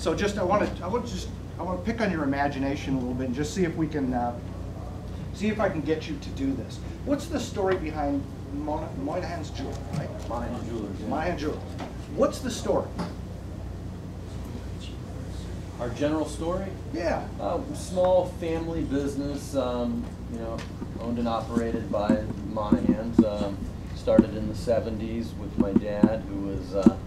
So just I want to pick on your imagination a little bit and just see if we can see if I can get you to do this. What's the story behind Moynihan's Jewelry, right? Moynihan Jewelers. Yeah. Moynihan Jewelry. What's the story? Our general story? Yeah. Small family business, you know, owned and operated by Moynihan's. Started in the 70s with my dad, who was a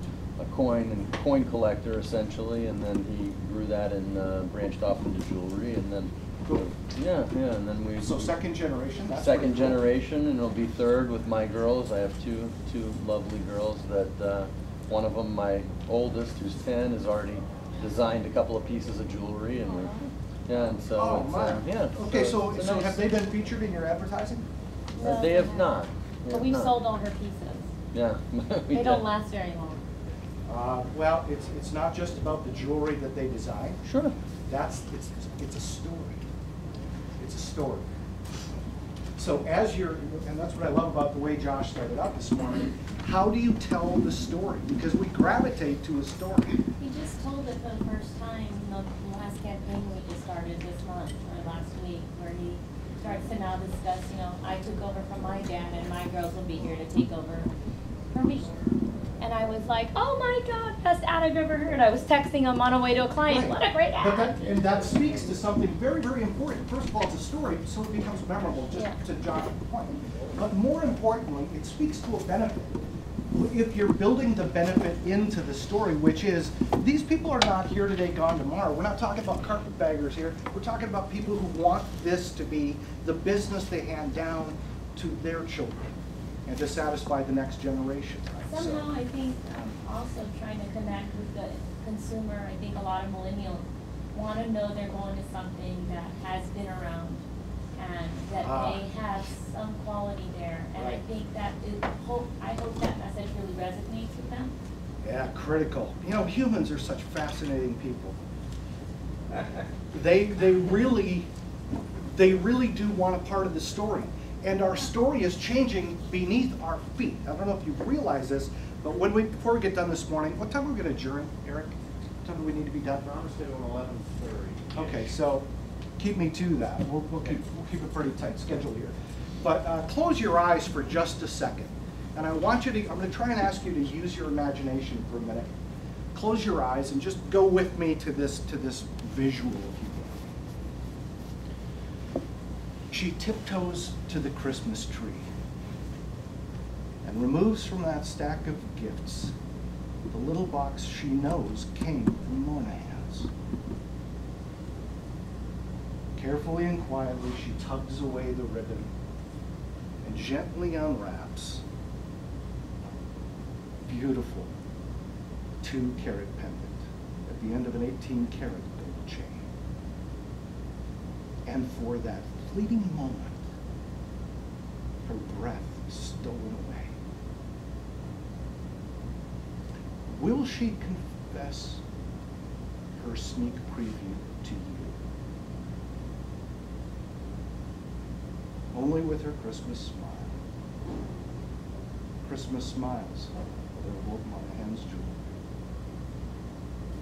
coin collector essentially, and then he grew that and branched off into jewelry, and then Cool. yeah, and then we. So second generation. That's second pretty cool. generation, and it'll be third with my girls. I have two lovely girls that one of them, my oldest, who's 10, has already designed a couple of pieces of jewelry, and we, yeah, and so Oh it's, my. yeah. Okay, so it's so nice. have they been featured in your advertising? No, They have haven't. not. But we've sold all her pieces. Yeah. we They don't did. last very long. Well, it's not just about the jewelry that they design. Sure. It's a story. It's a story. So as you're, and that's what I love about the way Josh started out this morning, how do you tell the story? Because we gravitate to a story. He just told it for the first time in the last campaign we just started this month, or last week, where he starts to now discuss, you know, I took over from my dad and my girls will be here to take over for me. And I was like, oh my God, best ad I've ever heard. I was texting him on a way to a client. Right. What a great But ad. and that speaks to something very, very important. First of all, it's a story, so it becomes memorable, just Yeah. to Josh's point. But more importantly, it speaks to a benefit. If you're building the benefit into the story, which is, these people are not here today, gone tomorrow. We're not talking about carpetbaggers here. We're talking about people who want this to be the business they hand down to their children and to satisfy the next generation. Right? Somehow I think also trying to connect with the consumer, I think a lot of millennials want to know they're going to something that has been around and that they have some quality there. And I think that I hope that message really resonates with them. Yeah, critical. You know, humans are such fascinating people. They really do want a part of the story. And our story is changing beneath our feet. I don't know if you've realized this, but before we get done this morning, what time are we going to adjourn, Eric? What time do we need to be done? Promised it on 11:30. Okay, so keep me to that. We'll keep a pretty tight schedule here. But close your eyes for just a second. And I want you to, I'm going to try and ask you to use your imagination for a minute. Close your eyes and just go with me to this visual, if you will. She tiptoes to the Christmas tree and removes from that stack of gifts the little box she knows came from Moynihan's. Carefully and quietly, she tugs away the ribbon and gently unwraps a beautiful 2-carat pendant at the end of an 18-carat gold chain. And for that fleeting moment, her breath is stolen away. Will she confess her sneak preview to you? Only with her Christmas smile. Christmas smiles are both Moynihan's jewelry.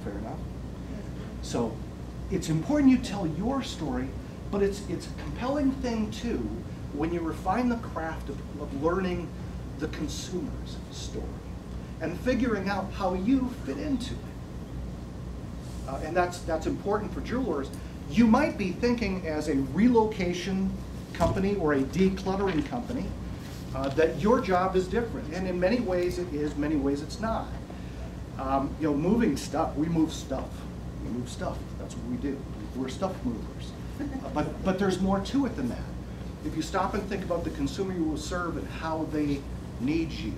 Fair enough? So it's important you tell your story, but it's a compelling thing too when you refine the craft of learning the consumer's story and figuring out how you fit into it. And that's important for jewelers. You might be thinking as a relocation company or a decluttering company that your job is different. And in many ways it is, many ways it's not. You know, moving stuff, we move stuff. We move stuff, that's what we do. We're stuff movers. But there's more to it than that. If you stop and think about the consumer you will serve and how they need you,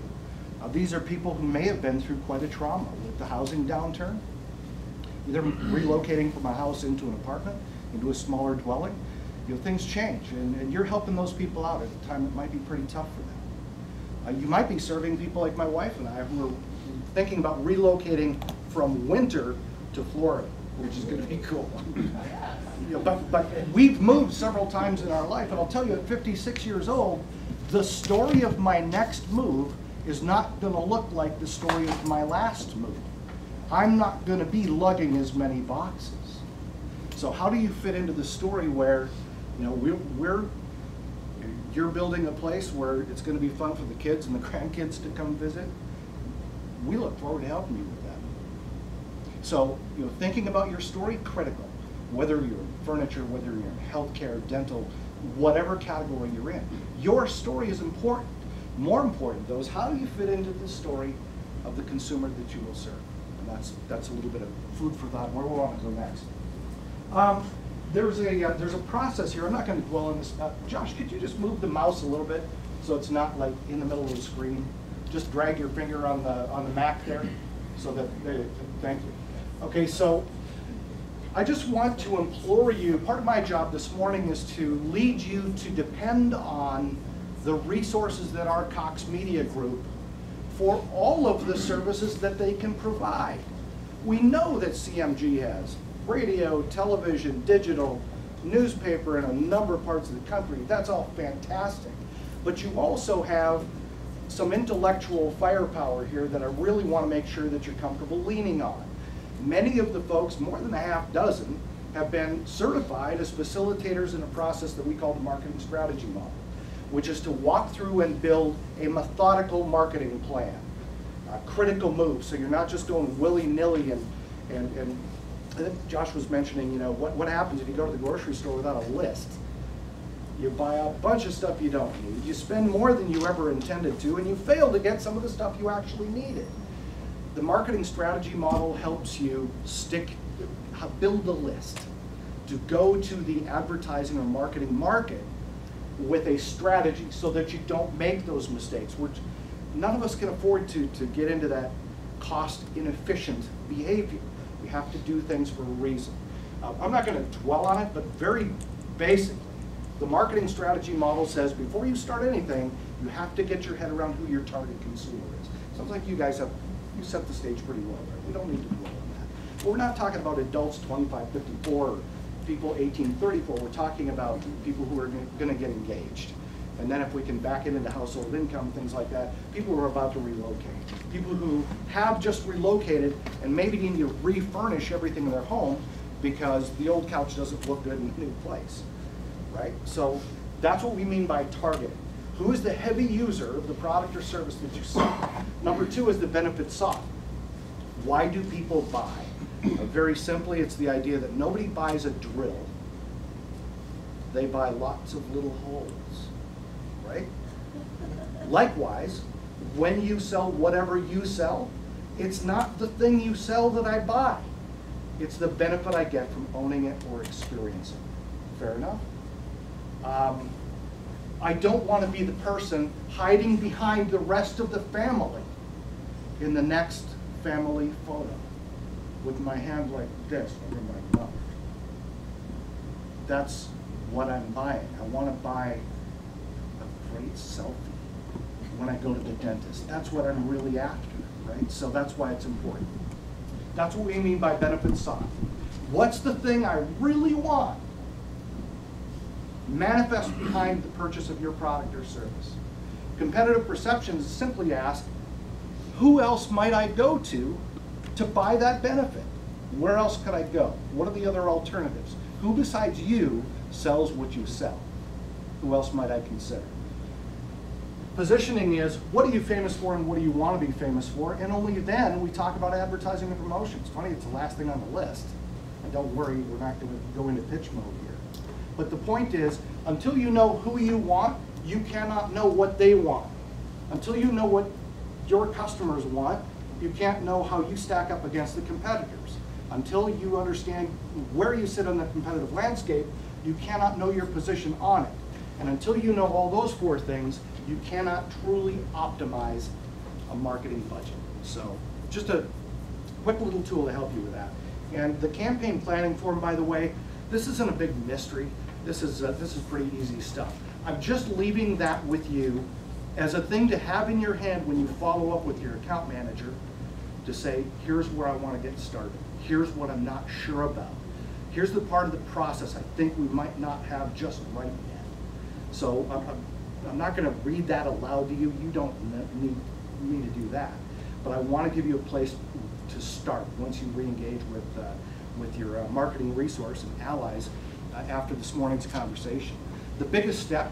these are people who may have been through quite a trauma with the housing downturn, either relocating from a house into an apartment, into a smaller dwelling. You know, things change, and you're helping those people out at a time that might be pretty tough for them. You might be serving people like my wife and I who are thinking about relocating from winter to Florida, which is going to be cool. You know, but we've moved several times in our life, and I'll tell you, at 56 years old, the story of my next move is not going to look like the story of my last move. I'm not gonna be lugging as many boxes. So how do you fit into the story where, you know, you're building a place where it's gonna be fun for the kids and the grandkids to come visit? We look forward to helping you with that. So, you know, thinking about your story, critical. Whether you're in furniture, whether you're in healthcare, dental, whatever category you're in, your story is important. More important, though, is how do you fit into the story of the consumer that you will serve? And that's a little bit of food for thought. Where we want to go next? There's a process here. I'm not going to dwell on this. Josh, could you just move the mouse a little bit so it's not like in the middle of the screen? Just drag your finger on the Mac there, so that thank you. Okay, so I just want to implore you. Part of my job this morning is to lead you to depend on the resources that our Cox Media Group for all of the services that they can provide. We know that CMG has radio, television, digital, newspaper in a number of parts of the country. That's all fantastic. But you also have some intellectual firepower here that I really want to make sure that you're comfortable leaning on. Many of the folks, more than a half dozen, have been certified as facilitators in a process that we call the marketing strategy model, which is to walk through and build a methodical marketing plan, critical moves, so you're not just going willy-nilly and I think Josh was mentioning, you know, what happens if you go to the grocery store without a list? You buy a bunch of stuff you don't need, you spend more than you ever intended to, and you fail to get some of the stuff you actually needed. The marketing strategy model helps you build a list to go to the advertising or marketing market with a strategy so that you don't make those mistakes, which none of us can afford to get into that cost inefficient behavior. We have to do things for a reason. I'm not going to dwell on it, but very basically, the marketing strategy model says before you start anything, you have to get your head around who your target consumer is. Sounds like you guys you set the stage pretty well there. We don't need to dwell on that. But we're not talking about adults 25, 54, or people 18, 34. We're talking about people who are going to get engaged. And then if we can back it into household income, things like that, people who are about to relocate. People who have just relocated and maybe need to refurnish everything in their home because the old couch doesn't look good in the new place, right? So that's what we mean by targeting. Who is the heavy user of the product or service that you sell? Number two is the benefit sought. Why do people buy? Very simply, it's the idea that nobody buys a drill. They buy lots of little holes. Right? Likewise, when you sell whatever you sell, it's not the thing you sell that I buy. It's the benefit I get from owning it or experiencing it. Fair enough? I don't want to be the person hiding behind the rest of the family in the next family photo with my hand like this over my mouth. That's what I'm buying. I want to buy great selfie when I go to the dentist. That's what I'm really after, right? So that's why it's important. That's what we mean by benefit sought. What's the thing I really want? Manifest behind the purchase of your product or service. Competitive perceptions simply ask, who else might I go to buy that benefit? Where else could I go? What are the other alternatives? Who besides you sells what you sell? Who else might I consider? Positioning is, what are you famous for and what do you want to be famous for? And only then we talk about advertising and promotion. It's funny, it's the last thing on the list. And don't worry, we're not going to go into pitch mode here. But the point is, until you know who you want, you cannot know what they want. Until you know what your customers want, you can't know how you stack up against the competitors. Until you understand where you sit on the competitive landscape, you cannot know your position on it. And until you know all those four things, you cannot truly optimize a marketing budget. So just a quick little tool to help you with that. And the campaign planning form, by the way, this isn't a big mystery. This is pretty easy stuff. I'm just leaving that with you as a thing to have in your hand when you follow up with your account manager to say, here's where I want to get started. Here's what I'm not sure about. Here's the part of the process I think we might not have just right yet. So I'm not going to read that aloud to you. You don't need me to do that. But I want to give you a place to start once you re-engage with your marketing resource and allies after this morning's conversation. The biggest step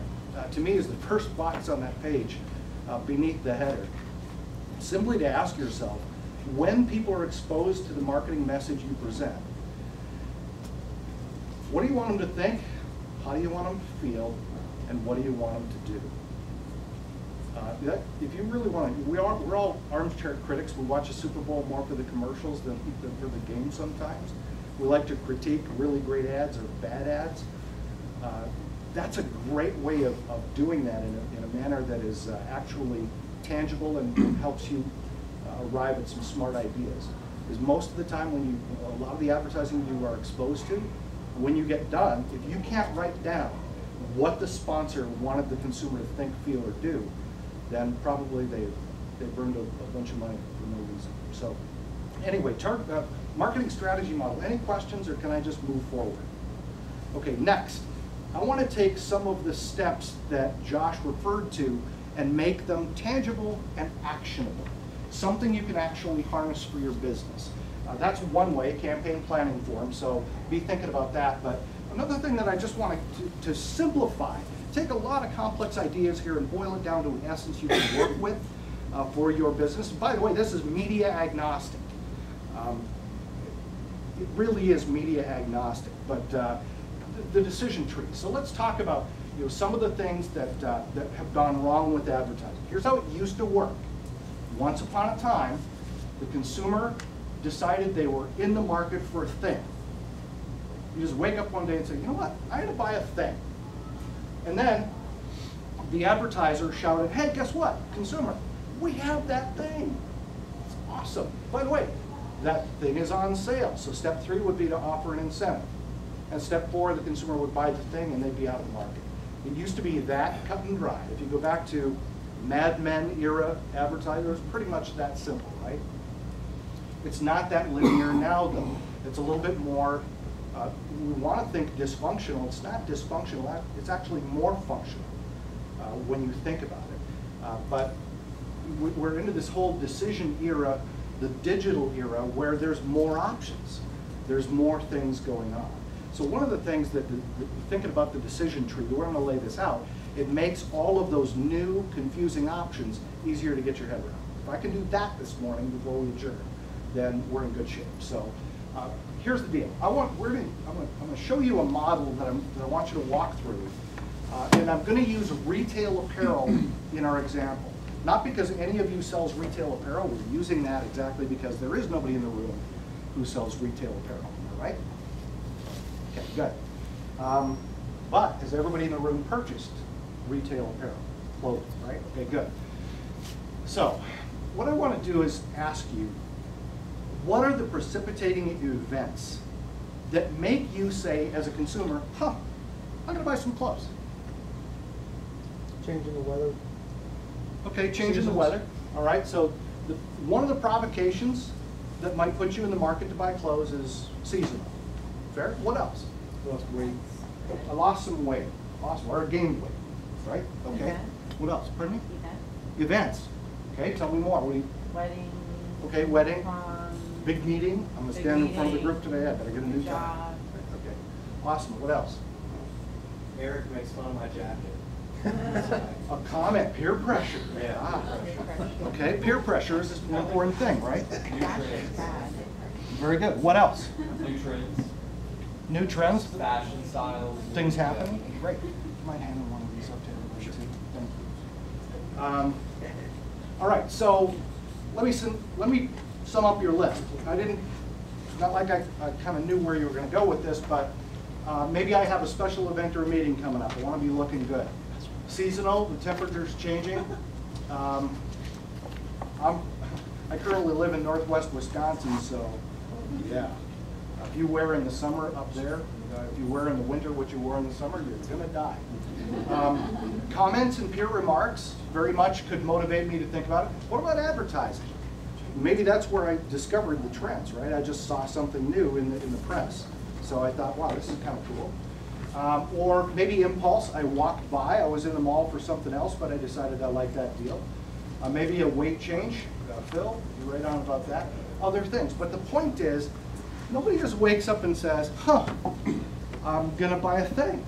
to me is the first box on that page beneath the header. Simply to ask yourself, when people are exposed to the marketing message you present, what do you want them to think? How do you want them to feel? And what do you want them to do? If you really want to, we're all armchair critics. We watch the Super Bowl more for the commercials than for the game sometimes. We like to critique really great ads or bad ads. That's a great way of doing that in a manner that is actually tangible and helps you arrive at some smart ideas. Because most of the time when a lot of the advertising you are exposed to, when you get done, if you can't write down what the sponsor wanted the consumer to think, feel, or do, then probably they burned a bunch of money for no reason. So anyway, marketing strategy model. Any questions, or can I just move forward? Okay, next. I want to take some of the steps that Josh referred to and make them tangible and actionable. Something you can actually harness for your business. That's one way, campaign planning form, so be thinking about that. But another thing that I just wanted to simplify, take a lot of complex ideas here and boil it down to an essence you can work with for your business. And by the way, this is media agnostic. It really is media agnostic, but the decision tree. So let's talk about some of the things that have gone wrong with advertising. Here's how it used to work. Once upon a time, the consumer decided they were in the market for a thing. You just wake up one day and say, you know what, I'm gonna buy a thing. And then the advertiser shouted, hey, guess what, consumer, we have that thing. It's awesome. By the way, that thing is on sale. So step 3 would be to offer an incentive. And step 4, the consumer would buy the thing and they'd be out of the market. It used to be that cut and dry. If you go back to Mad Men era advertising, it was pretty much that simple, right? It's not that linear now, though. It's a little bit more, we want to think dysfunctional. It's not dysfunctional, it's actually more functional when you think about it. But we're into this whole decision era, the digital era, where there's more options. There's more things going on. So one of the things that, thinking about the decision tree, the way I'm going to lay this out, it makes all of those new, confusing options easier to get your head around. If I can do that this morning before we adjourn, then we're in good shape. So here's the deal. I'm going to show you a model that I want you to walk through, and I'm going to use retail apparel in our example. Not because any of you sells retail apparel. We're using that exactly because there is nobody in the room who sells retail apparel. Am I right? Okay, good. But has everybody in the room purchased retail apparel, clothing, right? Okay, good. So what I want to do is ask you, what are the precipitating events that make you say, as a consumer, huh, I'm going to buy some clothes? Changing the weather. Okay, changing the weather. All right, so one of the provocations that might put you in the market to buy clothes is seasonal. Fair? What else? Lost weight. I lost some weight. Lost or gained weight, right? Okay. Event. What else? Pardon me? Event. Events. Okay, tell me more. What do you, Wedding. okay, wedding. Prom. Big meeting. I'm going to Big stand in front of the meeting. group today. I better get a new job. Job. Okay. Awesome. What else? Eric makes fun of my jacket. A comment. Peer pressure. Yeah. Ah. Peer pressure. Okay, peer pressure is an important thing, right? That's bad. Very good. What else? New trends, New trends? fashion styles. Things happening? Great. You might hand one of these up to everybody too. Thank you. All right, so let me sum up your list. Not like I kind of knew where you were going to go with this, but maybe I have a special event or a meeting coming up. I want to be looking good. Seasonal, the temperature's changing. I currently live in northwest Wisconsin, so yeah. If you wear in the summer up there, if you wear in the winter what you wore in the summer, you're gonna die. Comments and peer remarks very much could motivate me to think about it. What about advertising? Maybe that's where I discovered the trends, right? I just saw something new in the press. So I thought, wow, this is kind of cool. Or maybe impulse, I walked by, I was in the mall for something else, but I decided I liked that deal. Maybe a weight change. Phil, you're right on about that. Other things. But the point is, nobody just wakes up and says, huh, I'm going to buy a thing.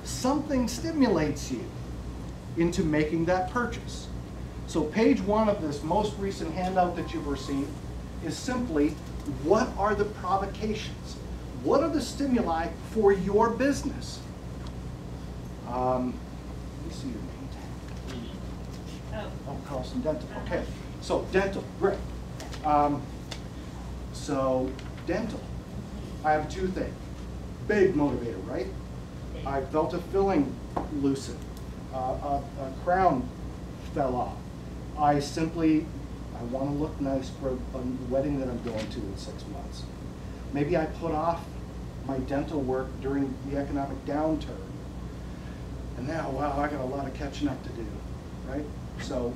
Something stimulates you into making that purchase. So page 1 of this most recent handout that you've received is simply, what are the provocations? What are the stimuli for your business? Let me see your name. Oh, Carlson Dental. Okay. So dental, great. So dental, I have 2 things. Big motivator, right? I felt a filling loosen. A crown fell off. I want to look nice for a wedding that I'm going to in 6 months. Maybe I put off my dental work during the economic downturn. And now, wow, I got a lot of catching up to do, right? So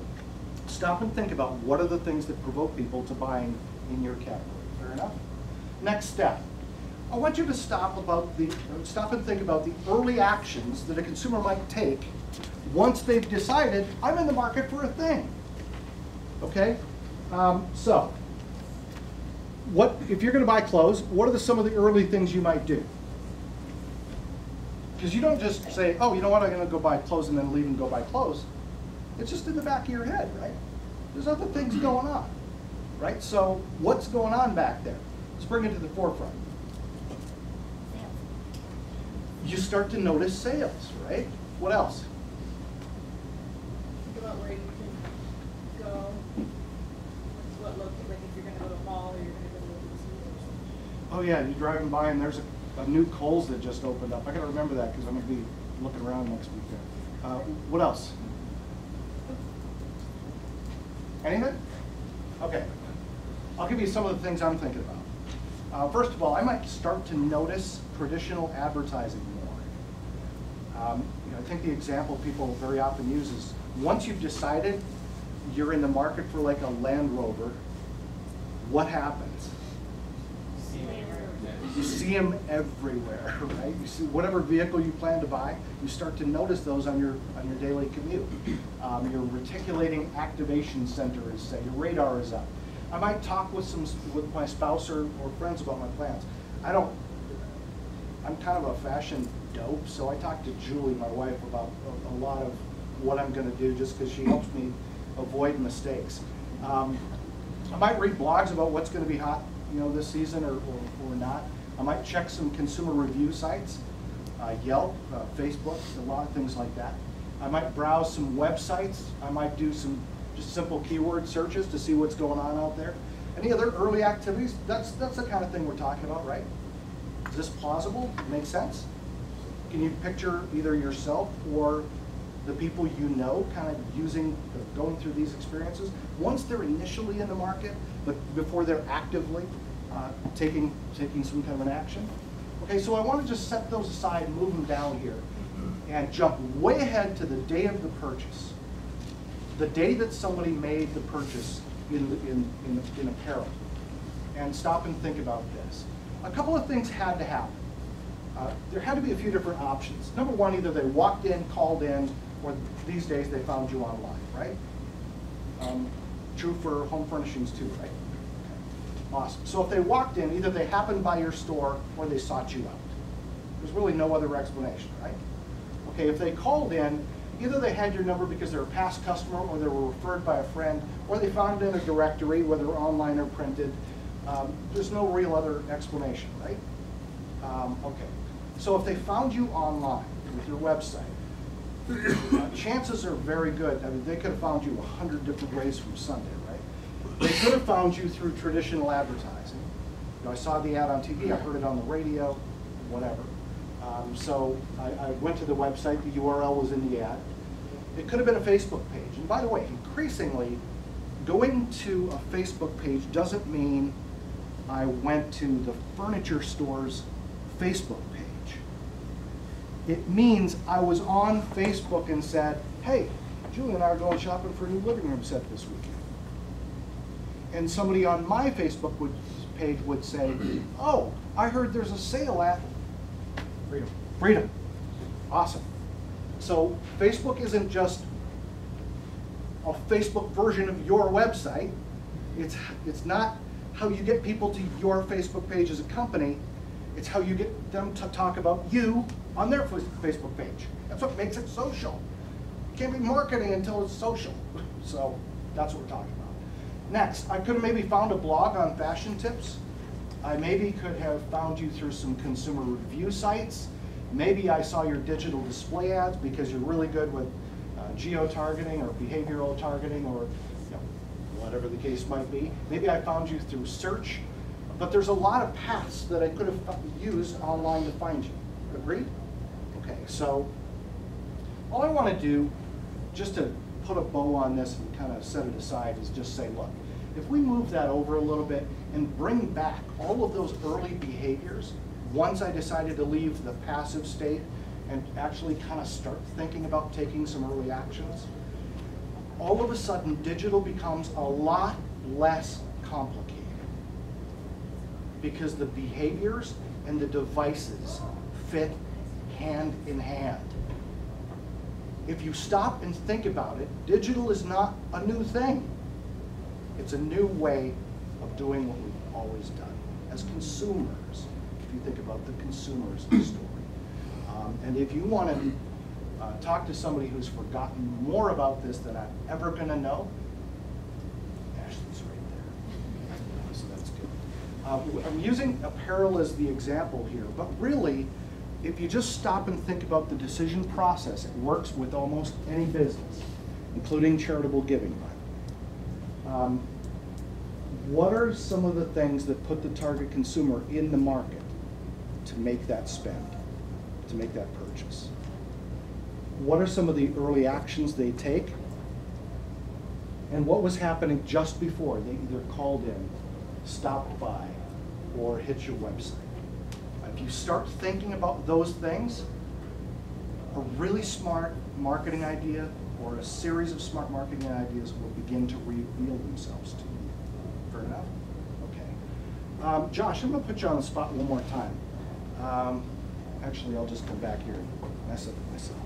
stop and think about what are the things that provoke people to buying in your category. Fair enough? Next step. I want you to stop and think about the early actions that a consumer might take once they've decided, I'm in the market for a thing. Okay? So, if you're going to buy clothes, what are some of the early things you might do? Because you don't just say, oh, you know what, I'm going to go buy clothes and then leave and go buy clothes. It's just in the back of your head, right? There's other things going on, right? So what's going on back there? Let's bring it to the forefront. You start to notice sales, right? What else? Think about where you can go. What look like if you're going to go to a mall or you're going to go to the zoo. Oh yeah, you're driving by and there's a new Kohl's that just opened up. I got to remember that because I'm going to be looking around next weekend. What else? Anything? Okay. I'll give you some of the things I'm thinking about. First of all, I might start to notice traditional advertising more. I think the example people very often use is, once you've decided you're in the market for like a Land Rover, what happens? You see them everywhere, right? You see whatever vehicle you plan to buy, you start to notice those on your daily commute. Your reticulating activation center is set, your radar is up. I might talk with my spouse or friends about my plans. I'm kind of a fashion dope, so I talk to Julie, my wife, about a lot of what I'm going to do just because she helps me avoid mistakes. I might read blogs about what's going to be hot, this season or not. I might check some consumer review sites, Yelp, Facebook, a lot of things like that. I might browse some websites. I might do some just simple keyword searches to see what's going on out there. Any other early activities? That's the kind of thing we're talking about, right? Is this plausible? Make sense? Can you picture either yourself or the people you know kind of going through these experiences once they're initially in the market, but before they're actively taking some kind of an action? Okay, so I want to just set those aside and move them down here and jump way ahead to the day of the purchase. The day that somebody made the purchase in apparel. And stop and think about this. A couple of things had to happen. There had to be a few different options. Number one, either they walked in, called in, or these days they found you online, right? True for home furnishings too, right? Awesome. So if they walked in, either they happened by your store or they sought you out. There's really no other explanation, right? Okay, if they called in, either they had your number because they're a past customer or they were referred by a friend, or they found it in a directory, whether online or printed. There's no real other explanation, right? Okay, so if they found you online with your website, chances are very good. I mean, they could have found you 100 different ways from Sunday, right? They could have found you through traditional advertising. I saw the ad on TV, I heard it on the radio, whatever. So I went to the website, the URL was in the ad. It could have been a Facebook page. And by the way, increasingly, going to a Facebook page doesn't mean I went to the furniture store's Facebook page. It means I was on Facebook and said, hey, Julie and I are going shopping for a new living room set this weekend. And somebody on my Facebook page would say, oh, I heard there's a sale at Freedom. Awesome. So Facebook isn't just a Facebook version of your website. It's not how you get people to your Facebook page as a company. It's how you get them to talk about you on their Facebook page. That's what makes it social. You can't be marketing until it's social. So that's what we're talking about. Next, I could have maybe found a blog on fashion tips. I maybe could have found you through some consumer review sites. Maybe I saw your digital display ads because you're really good with geo-targeting or behavioral targeting, or whatever the case might be. Maybe I found you through search, but there's a lot of paths that I could have used online to find you. Agreed? Okay, so all I want to do, just to put a bow on this and kind of set it aside, is just say, look, if we move that over a little bit and bring back all of those early behaviors, once I decided to leave the passive state and actually kind of start thinking about taking some early actions, all of a sudden digital becomes a lot less complicated because the behaviors and the devices fit hand in hand. If you stop and think about it, digital is not a new thing. It's a new way of doing what we've always done as consumers, if you think about the consumer's story. And if you want to talk to somebody who's forgotten more about this than I'm ever going to know, Ashley's right there. So that's good. I'm using apparel as the example here, but really, if you just stop and think about the decision process, it works with almost any business, including charitable giving. What are some of the things that put the target consumer in the market to make that spend, to make that purchase? What are some of the early actions they take? And what was happening just before they either called in, stopped by, or hit your website? If you start thinking about those things, a really smart marketing idea or a series of smart marketing ideas will begin to reveal themselves to you. Fair enough? Okay. Josh, I'm going to put you on the spot one more time. Actually, I'll just come back here and mess up myself.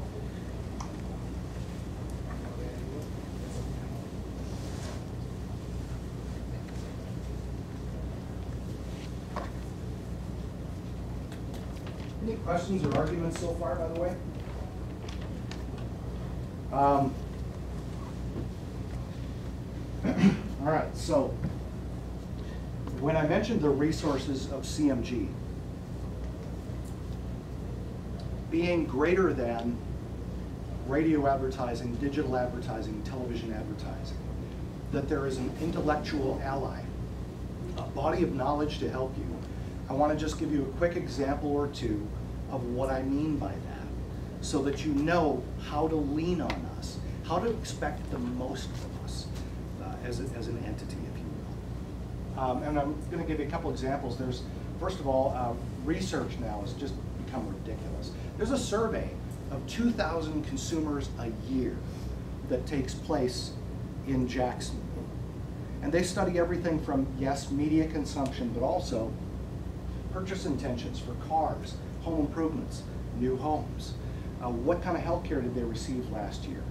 Any questions or arguments so far, by the way? All right, so when I mentioned the resources of CMG being greater than radio advertising, digital advertising, television advertising, that there is an intellectual ally, a body of knowledge to help you, I want to just give you a quick example or two of what I mean by that, so that you know how to lean on us, how to expect the most from us as an entity, if you will. And I'm going to give you a couple examples. There's, first of all, research now has just become ridiculous. There's a survey of 2,000 consumers a year that takes place in Jacksonville. And they study everything from, yes, media consumption, but also purchase intentions for cars, home improvements, new homes. What kind of health care did they receive last year?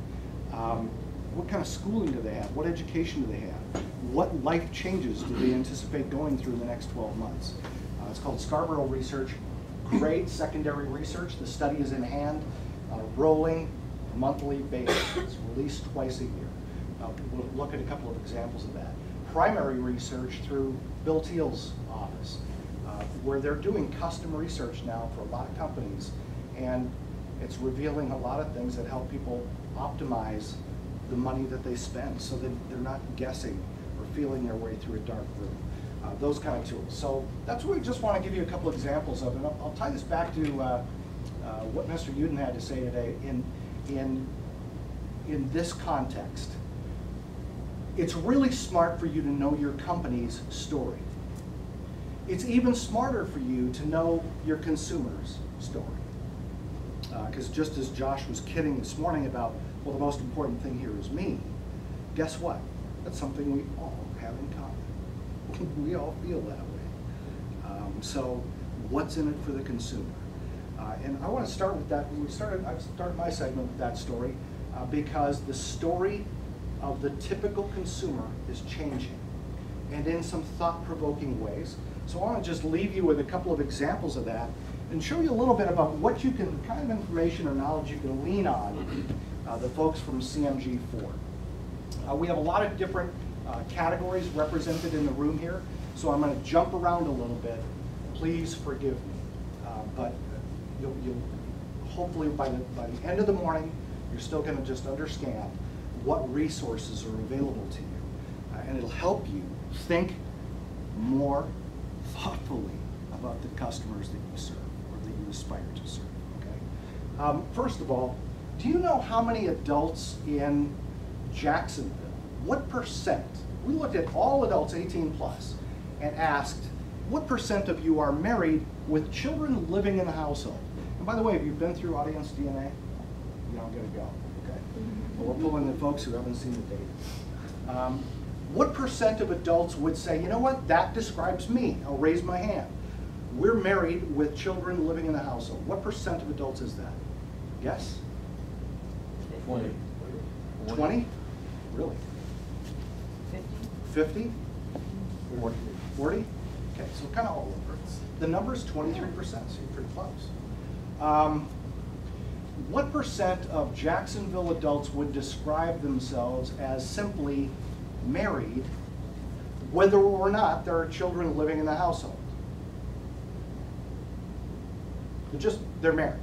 What kind of schooling do they have? What education do they have? What life changes do they anticipate going through in the next 12 months? It's called Scarborough Research. Great secondary research. The study is in hand on a rolling monthly basis. It's released twice a year. We'll look at a couple of examples of that. Primary research through Bill Thiel's office, where they're doing custom research now for a lot of companies, and it's revealing a lot of things that help people optimize the money that they spend so that they're not guessing or feeling their way through a dark room. Those kind of tools. So that's what we just want to give you a couple examples of, and I'll tie this back to what Mr. Uden had to say today in this context. It's really smart for you to know your company's story. It's even smarter for you to know your consumer's story. Because just as Josh was kidding this morning about, well, the most important thing here is me, guess what? That's something we all have in common. We all feel that way. So what's in it for the consumer? And I want to start with that. I started my segment with that story because the story of the typical consumer is changing, and in some thought-provoking ways. So I want to just leave you with a couple of examples of that and show you a little bit about what you can, kind of information or knowledge you can lean on, the folks from CMG4. We have a lot of different categories represented in the room here, so I'm going to jump around a little bit. Please forgive me. But you'll hopefully by the end of the morning, you're still going to just understand what resources are available to you. And it'll help you think more thoughtfully about the customers that you serve or that you aspire to serve, okay? First of all, do you know how many adults in Jacksonville, what percent, we looked at all adults 18 plus and asked, what percent of you are married with children living in the household? And by the way, have you been through audience DNA? You don't get to go, okay? But we're pulling the folks who haven't seen the data. What percent of adults would say, you know what, that describes me? I'll raise my hand. We're married with children living in the household. What percent of adults is that? Yes? 20. 20? Really? 50? 40? 40? Okay, so kind of all over. The number's 23%, so you're pretty close. What percent of Jacksonville adults would describe themselves as simply married, whether or not there are children living in the household? They're married.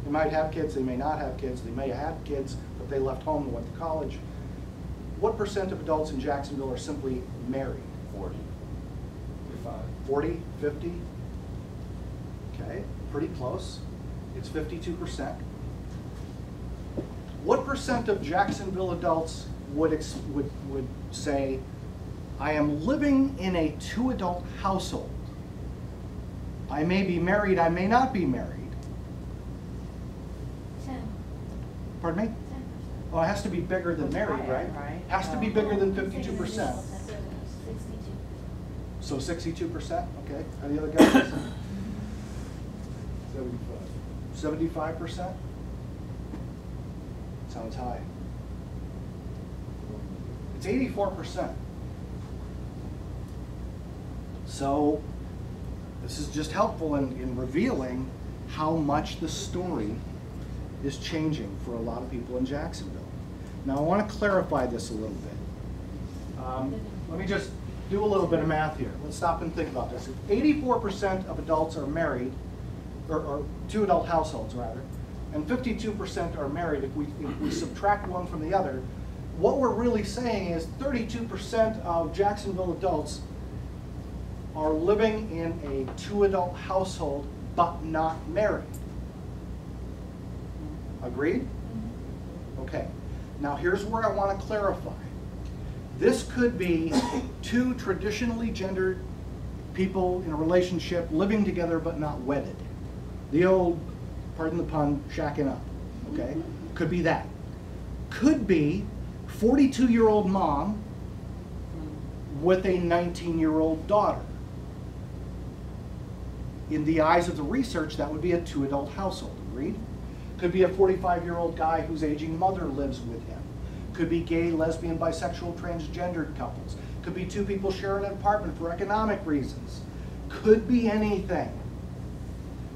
They might have kids, they may not have kids, they may have had kids, but they left home and went to college. What percent of adults in Jacksonville are simply married? 40. 40, 50? Okay, pretty close. It's 52%. What percent of Jacksonville adults would say, I am living in a 2-adult household? I may be married, I may not be married. 10. Pardon me? 10%. Oh, it has to be bigger than married, right? Right. Has to be bigger than 52%. 62. So 62%, okay. Any other guys? 75%? Sounds high. It's 84%. So this is just helpful in revealing how much the story is changing for a lot of people in Jacksonville. Now I want to clarify this a little bit. Let me just do a little bit of math here. Let's stop and think about this. If 84% of adults are married, or 2-adult households rather, and 52% are married, if we subtract one from the other, what we're really saying is 32% of Jacksonville adults are living in a 2-adult household but not married. Agreed? Okay. Now here's where I want to clarify. This could be 2 traditionally gendered people in a relationship living together but not wedded. The old, pardon the pun, shacking up, okay? Could be that. Could be 42-year-old mom with a 19-year-old daughter. In the eyes of the research, that would be a 2-adult household, agreed? Could be a 45-year-old guy whose aging mother lives with him. Could be gay, lesbian, bisexual, transgendered couples. Could be 2 people sharing an apartment for economic reasons. Could be anything.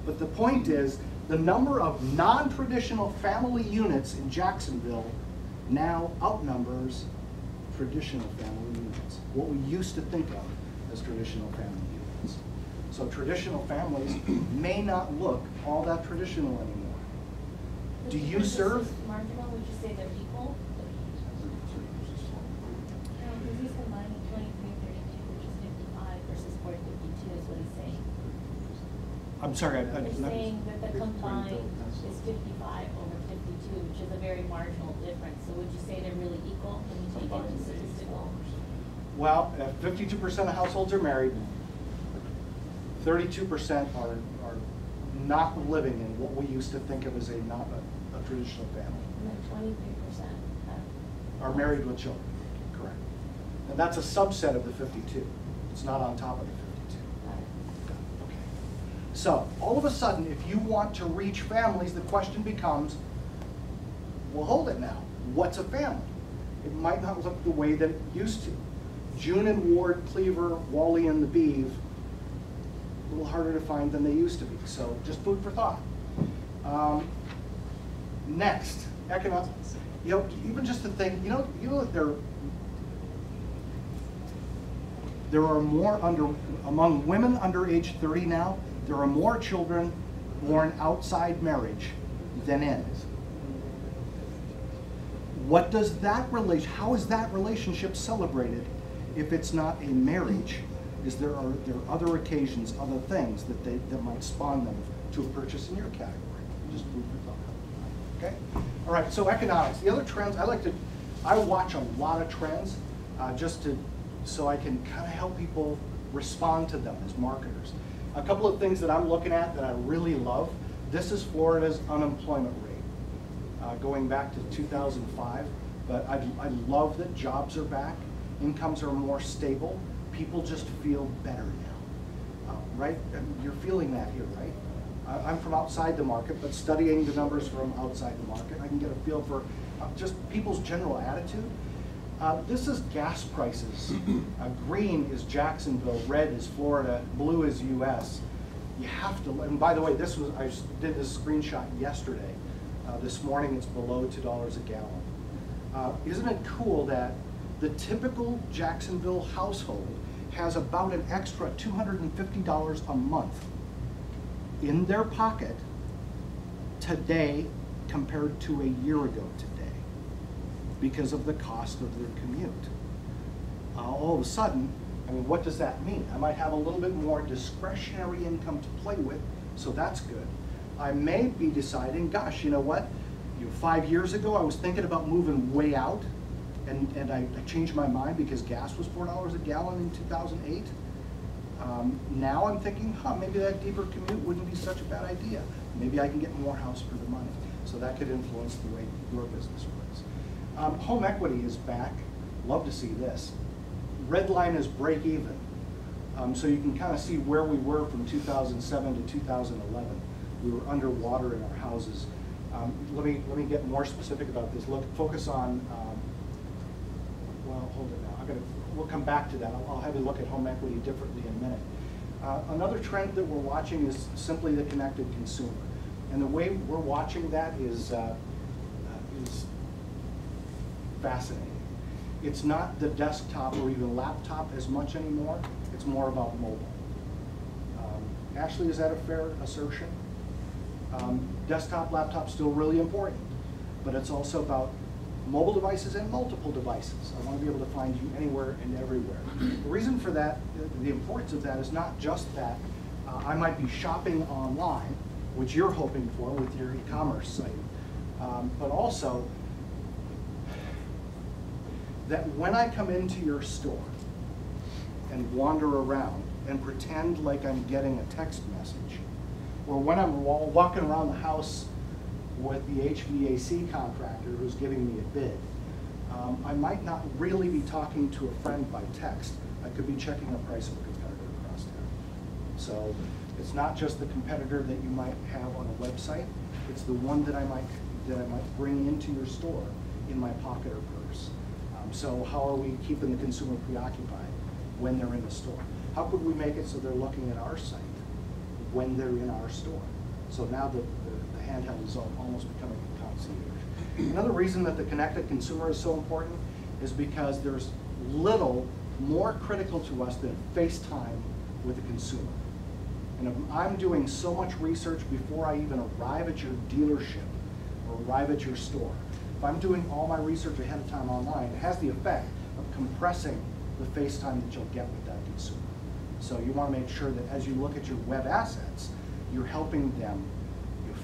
But the point is, the number of non-traditional family units in Jacksonville now outnumbers traditional family units, what we used to think of as traditional family units. So traditional families may not look all that traditional anymore. Do you This is serve? marginal, would you say they're equal? Because he's combining 2332, which is 55, versus 452 is what he's saying. I'm sorry, He's saying that the combined is 55 over 52, which is a very marginal difference. So would you say they're really equal when you take into statistical? well, 52% of households are married, 32% are not living in what we used to think of as a traditional family. And then 23% Are married with children, correct. And that's a subset of the 52. It's not on top of the 52. Okay. So, all of a sudden, if you want to reach families, the question becomes, well, hold it now. What's a family? it might not look the way that it used to. June and Ward, Cleaver, Wally and the Beeve, a little harder to find than they used to be. So just food for thought. Next, economics. You know, even just to think, you know there are more among women under age 30 now, there are more children born outside marriage than in. What does that how is that relationship celebrated if it's not a marriage? Is there are other occasions, other things that might spawn them to a purchase in your category? Just food for thought. Okay? All right, so economics. The other trends, I watch a lot of trends so I can kind of help people respond to them as marketers. A couple of things that I'm looking at that I really love. This is Florida's unemployment rate, going back to 2005. But I love that jobs are back, incomes are more stable, people just feel better now, right? And you're feeling that here, right? I'm from outside the market, but studying the numbers from outside the market, I can get a feel for just people's general attitude. This is gas prices. Green is Jacksonville, red is Florida, blue is US. You have to, and by the way, I did this screenshot yesterday. This morning it's below $2 a gallon. Isn't it cool that the typical Jacksonville household has about an extra $250 a month in their pocket today compared to a year ago today because of the cost of their commute. All of a sudden, I mean, what does that mean? I might have a little bit more discretionary income to play with, so that's good. I may be deciding, gosh, you know what? 5 years ago, I was thinking about moving way out, and I changed my mind because gas was $4 a gallon in 2008. Now I'm thinking, maybe that deeper commute wouldn't be such a bad idea. Maybe I can get more house for the money. So that could influence the way your business works. Home equity is back. Love to see this. Red line is break even. So you can kind of see where we were from 2007 to 2011. We were underwater in our houses. Let me get more specific about this. Focus on, well, hold it now. We'll come back to that. I'll have you look at home equity differently in a minute. Another trend that we're watching is simply the connected consumer. And the way we're watching that is fascinating. It's not the desktop or even laptop as much anymore. It's more about mobile. Ashley, is that a fair assertion? Desktop, laptop, still really important, but it's also about mobile devices and multiple devices. I want to be able to find you anywhere and everywhere. The reason for that, the importance of that is not just that I might be shopping online, which you're hoping for with your e-commerce site, but also that when I come into your store and wander around and pretend like I'm getting a text message, or when I'm walking around the house with the HVAC contractor who's giving me a bid, I might not really be talking to a friend by text. I could be checking the price of a competitor across town. So it's not just the competitor that you might have on a website, it's the one that I might bring into your store in my pocket or purse. So how are we keeping the consumer preoccupied when they're in the store? How could we make it so they're looking at our site when they're in our store? So now the handheld is almost becoming a concierge. Another reason that the connected consumer is so important is because there's little more critical to us than FaceTime with the consumer. And if I'm doing so much research before I even arrive at your dealership or arrive at your store, if I'm doing all my research ahead of time online, it has the effect of compressing the FaceTime that you'll get with that consumer. So you want to make sure that as you look at your web assets, you're helping them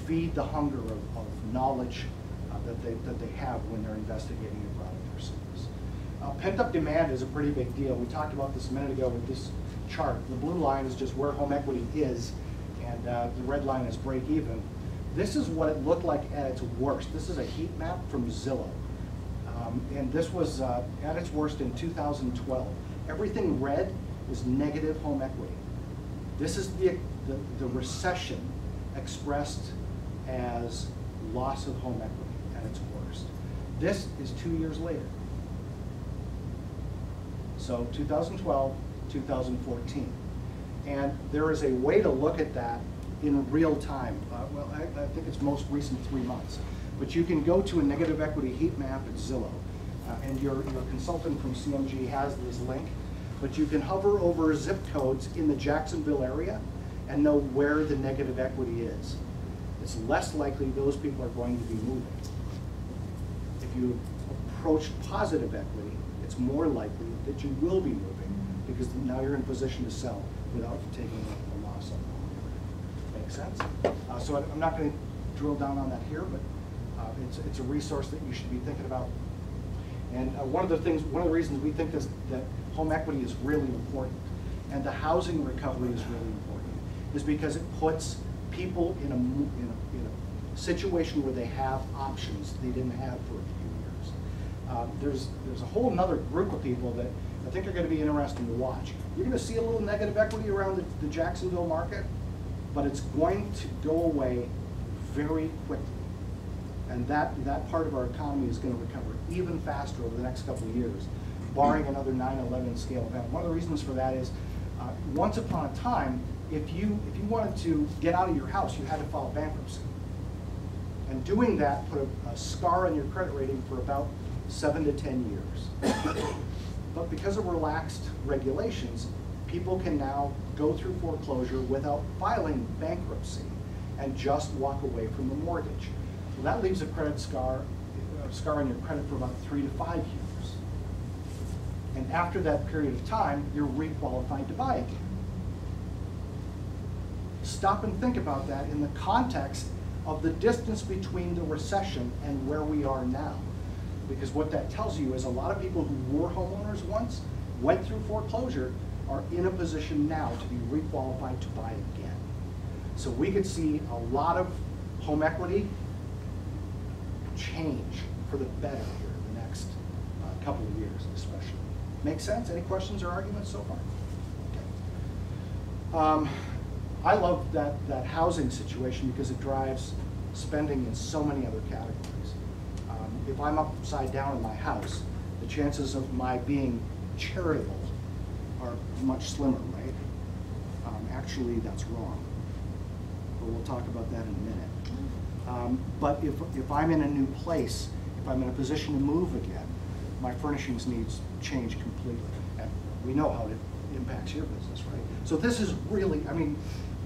feed the hunger of knowledge that they have when they're investigating your product or service. Pent-up demand is a pretty big deal. We talked about this a minute ago with this chart. The blue line is just where home equity is, and the red line is break even. This is what it looked like at its worst. This is a heat map from Zillow. And this was at its worst in 2012. Everything red is negative home equity. This is the recession expressed as loss of home equity at its worst. This is 2 years later. So 2012, 2014. And there is a way to look at that in real time. Well, I think it's most recent 3 months. But you can go to a negative equity heat map at Zillow, and your consultant from CMG has this link. But you can hover over zip codes in the Jacksonville area and know where the negative equity is. It's less likely those people are going to be moving. If you approach positive equity, it's more likely that you will be moving because now you're in a position to sell without taking a loss on it. Make sense? So I'm not going to drill down on that here, but it's a resource that you should be thinking about. And one of the reasons we think that home equity is really important and the housing recovery is really important is because it puts people in a situation where they have options they didn't have for a few years. There's a whole other group of people that I think are going to be interesting to watch. You're going to see a little negative equity around the Jacksonville market, but it's going to go away very quickly. And that part of our economy is going to recover even faster over the next couple of years, barring another 9/11 scale event. One of the reasons for that is, once upon a time, if you wanted to get out of your house, you had to file bankruptcy. And doing that put a scar on your credit rating for about 7 to 10 years. But because of relaxed regulations, people can now go through foreclosure without filing bankruptcy and just walk away from the mortgage. Well, that leaves a credit scar on your credit for about 3 to 5 years. And after that period of time, you're requalified to buy again. Stop and think about that in the context of the distance between the recession and where we are now. Because what that tells you is a lot of people who were homeowners once, went through foreclosure, are in a position now to be requalified to buy again. So we could see a lot of home equity change for the better here in the next couple of years especially. Make sense? Any questions or arguments so far? Okay. I love that housing situation because it drives spending in so many other categories. If I'm upside down in my house, the chances of my being charitable are much slimmer, right? Actually, that's wrong. But we'll talk about that in a minute. But if I'm in a new place, if I'm in a position to move again, my furnishings needs change completely. And we know how it impacts your business, right? So this is really, I mean,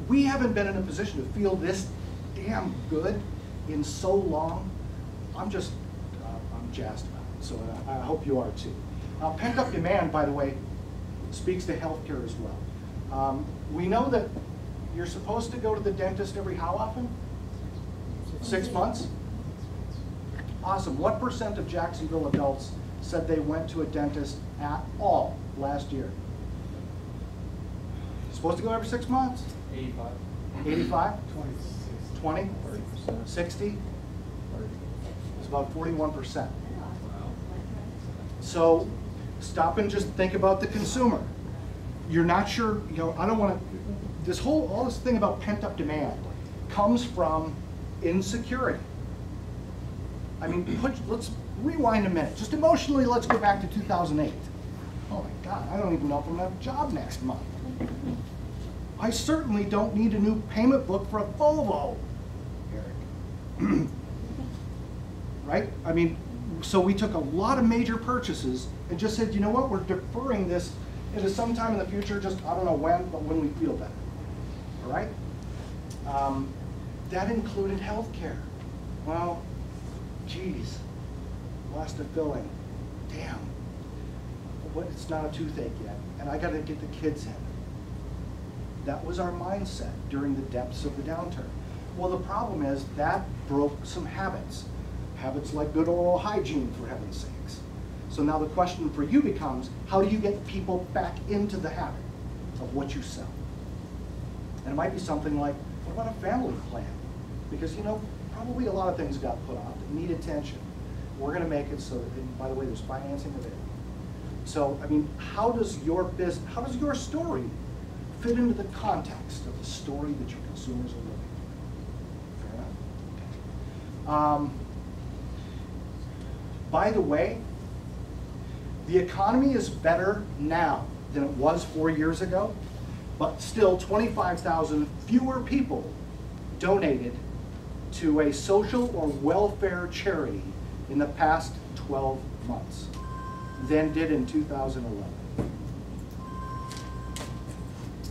we haven't been in a position to feel this damn good in so long. I'm jazzed about it, so I hope you are too. Pent-up demand, by the way, speaks to healthcare as well. We know that you're supposed to go to the dentist every how often? 6 months? Awesome. What % of Jacksonville adults said they went to a dentist at all last year? Supposed to go every 6 months? 85. 85? 26. 20? 30%. 60? It's about 41%. So stop and just think about the consumer. You're not sure, I don't want to, all this thing about pent-up demand comes from insecurity. I mean, let's rewind a minute. Just emotionally, let's go back to 2008. Oh my God, I don't even know if I'm gonna have a job next month. I certainly don't need a new payment book for a Volvo, Eric. Right? I mean, so we took a lot of major purchases and just said, you know what, we're deferring this into some time in the future, just I don't know when, but when we feel better. All right? That included healthcare. Well, geez, lost a filling. Damn. But it's not a toothache yet, and I got to get the kids in. That was our mindset during the depths of the downturn. Well, the problem is that broke some habits. Habits like good oral hygiene, for heaven's sakes. So now the question for you becomes, how do you get people back into the habit of what you sell? And it might be something like, what about a family plan? Because, probably a lot of things got put off that need attention. We're going to make it so that, and by the way, there's financing available. So, I mean, how does your story fit into the context of the story that your consumers are living? Fair enough? Okay. By the way, The economy is better now than it was 4 years ago, but still 25,000 fewer people donated to a social or welfare charity in the past 12 months than did in 2011.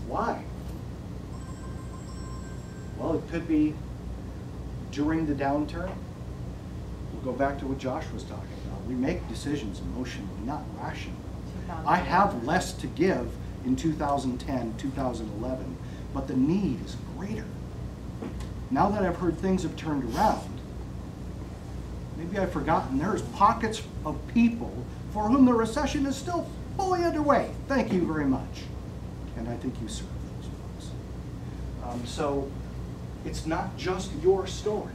Why? Well, it could be during the downturn. We'll go back to what Josh was talking about. We make decisions emotionally, not rationally. I have less to give in 2010, 2011, but the need is greater. Now that I've heard things have turned around, maybe I've forgotten there's pockets of people for whom the recession is still fully underway. Thank you very much. And I think you serve those folks. So it's not just your story.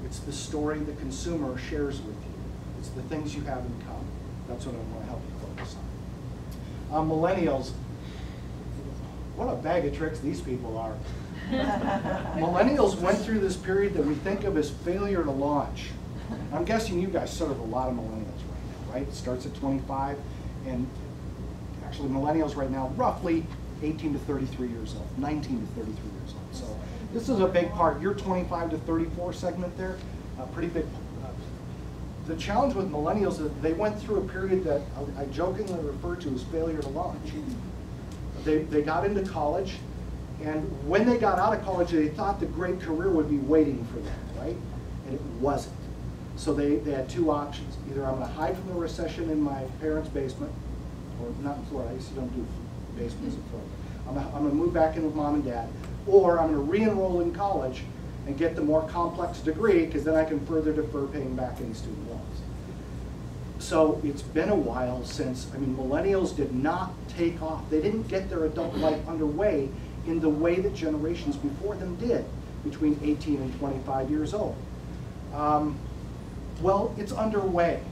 It's the story the consumer shares with you. It's the things you have in common. That's what I want to help you focus on. Millennials, what a bag of tricks these people are. Millennials went through this period that we think of as failure to launch. I'm guessing you guys serve a lot of millennials right now, right? It starts at 25, and actually millennials right now, roughly 18 to 33 years old, 19 to 33 years old. So this is a big part. Your 25 to 34 segment there, pretty big. The challenge with millennials is they went through a period that I jokingly refer to as failure to launch. They got into college, and when they got out of college, they thought the great career would be waiting for them, right? And it wasn't. So they had two options. Either I'm going to hide from the recession in my parents' basement, or not in Florida, I guess you don't do basements in Florida. I'm going to move back in with mom and dad, or I'm going to re-enroll in college and get the more complex degree, because then I can further defer paying back any student loans. So it's been a while since, millennials did not take off. They didn't get their adult life underway in the way that generations before them did, between 18 and 25 years old. Well, it's underway.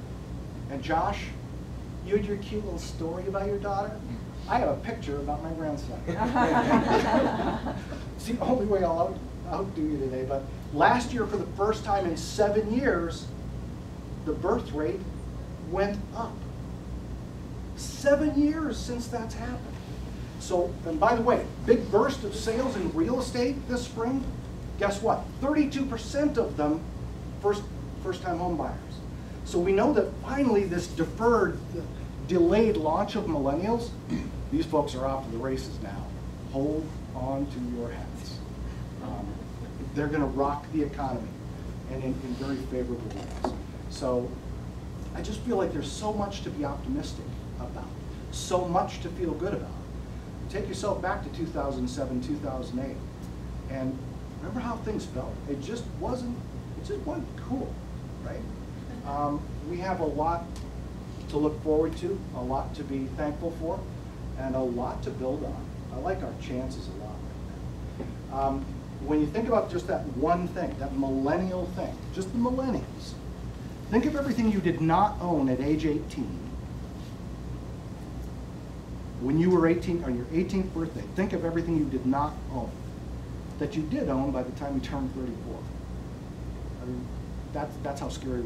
And Josh, you had your cute little story about your daughter. I have a picture about my grandson. It's the only way I'll outdo you today, but last year, for the first time in 7 years, the birth rate went up. 7 years since that's happened. So, and by the way, big burst of sales in real estate this spring. Guess what? 32% of them first-time home buyers. So we know that finally this delayed launch of millennials, these folks are off to the races now. Hold on to your hats. They're going to rock the economy, and in very favorable ways. So I just feel like there's so much to be optimistic about, so much to feel good about. Take yourself back to 2007, 2008, and remember how things felt. It just wasn't cool, right? We have a lot to look forward to, a lot to be thankful for, and a lot to build on. I like our chances a lot right now. When you think about just that one thing, that millennial thing, just the millennials, think of everything you did not own at age 18. When you were 18, on your 18th birthday, think of everything you did not own that you did own by the time you turned 34. I mean, that's how scary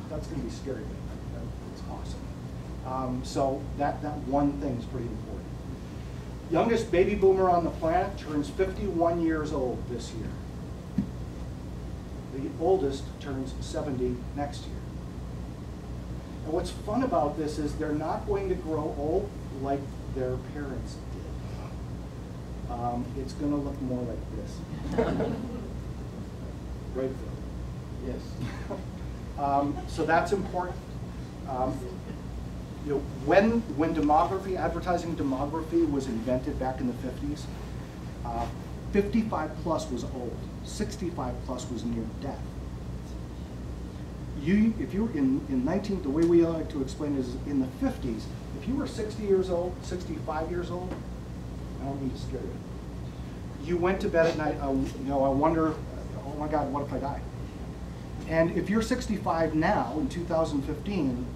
that's going to be scary. It's awesome. So that one thing is pretty important. Youngest baby boomer on the planet turns 51 years old this year. The oldest turns 70 next year. And what's fun about this is they're not going to grow old like their parents did. It's going to look more like this. Right, Phil? Yes. So that's important. When demography, advertising demography was invented back in the 50s, 55 plus was old, 65 plus was near death. If you were the way we like to explain it is in the 50s, if you were 60 years old, 65 years old, I don't mean to scare you. You went to bed at night, I wonder, oh my God, what if I die? And if you're 65 now in 2015,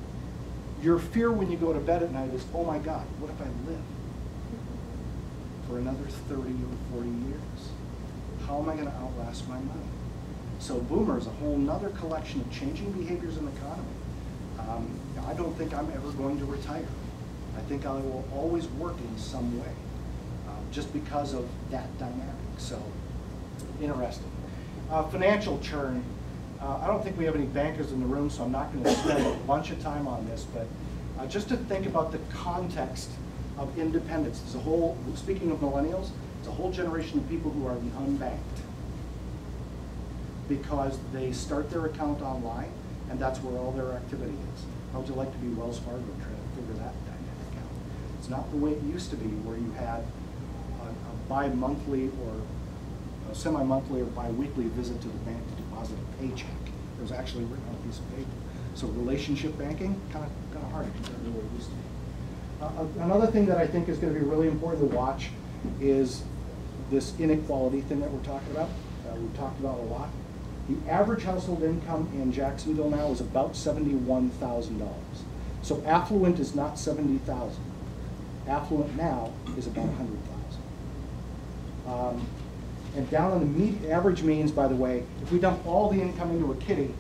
your fear when you go to bed at night is, oh my God, what if I live for another 30 or 40 years? How am I going to outlast my money? So boomer is a whole nother collection of changing behaviors in the economy. I don't think I'm ever going to retire. I think I will always work in some way, just because of that dynamic. So, interesting. Financial churn. I don't think we have any bankers in the room, so I'm not going to spend a bunch of time on this, but just to think about the context of independence. There's a whole, speaking of millennials, it's a whole generation of people who are the unbanked because they start their account online, and that's where all their activity is. How would you like to be Wells Fargo trying to figure that dynamic out? It's not the way it used to be, where you had a bi-monthly or a semi-monthly or bi-weekly visit to the bank to deposit a paycheck. It was actually written on a piece of paper. So relationship banking, kind of hard compared to what it used to be. Another thing that I think is going to be really important to watch is this inequality thing that we're talking about. We've talked about a lot. The average household income in Jacksonville now is about $71,000. So affluent is not 70,000. Affluent now is about 100,000. And down on the average means, by the way, if we dump all the income into a kitty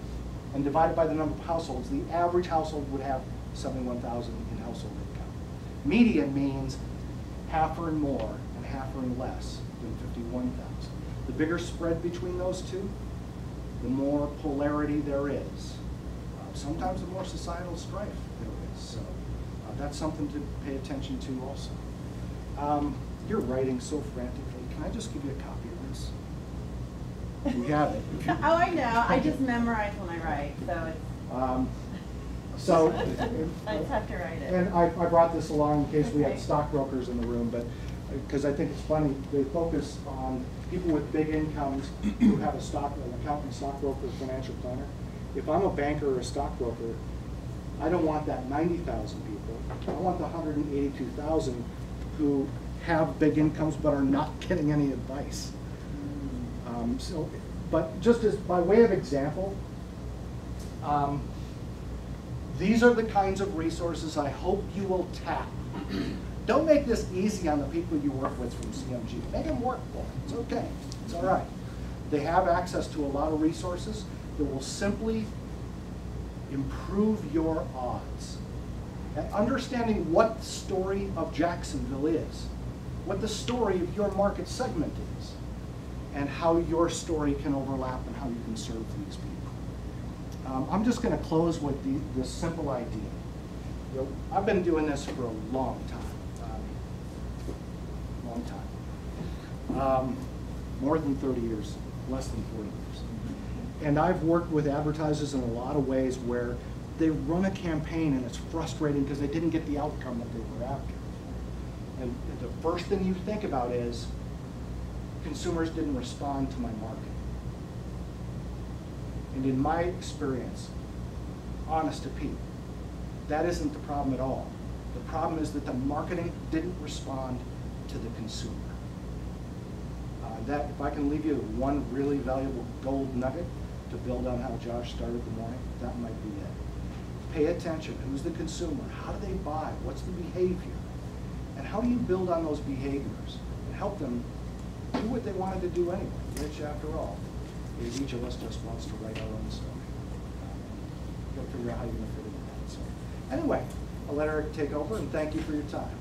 and divide it by the number of households, the average household would have 71,000 in household income. Median means half earn more and half earn less than 51,000. The bigger spread between those two, the more polarity there is. Sometimes the more societal strife there is. So that's something to pay attention to also. You're writing so frantically. Can I just give you a copy of this? You have it. Oh, I know. I just memorize when I write, so it's. I just have to write it. And I brought this along in case we had Okay. stockbrokers in the room, but because I think it's funny, they focus on people with big incomes who have an accountant, stockbroker, financial planner. If I'm a banker or a stockbroker, I don't want that 90,000 people. I want the 182,000 who have big incomes but are not getting any advice. But just as by way of example, these are the kinds of resources I hope you will tap. Don't make this easy on the people you work with from CMG. Make them work for it. It's okay. It's all right. They have access to a lot of resources that will simply improve your odds. And understanding what the story of Jacksonville is, what the story of your market segment is, and how your story can overlap and how you can serve these people. I'm just going to close with this simple idea. You know, I've been doing this for a long time. More than 30 years, less than 40 years. And I've worked with advertisers in a lot of ways where they run a campaign and it's frustrating because they didn't get the outcome that they were after. And the first thing you think about is consumers didn't respond to my marketing. And in my experience, honest to Pete, that isn't the problem at all. The problem is that the marketing didn't respond to the consumer. That, if I can leave you with one really valuable gold nugget to build on how Josh started the morning, that might be it. Pay attention. Who's the consumer? How do they buy? What's the behavior? And how do you build on those behaviors and help them do what they wanted to do anyway, which, after all, is each of us just wants to write our own story. You'll figure out how you're going to fit into that. So, anyway, I'll let Eric take over, and thank you for your time.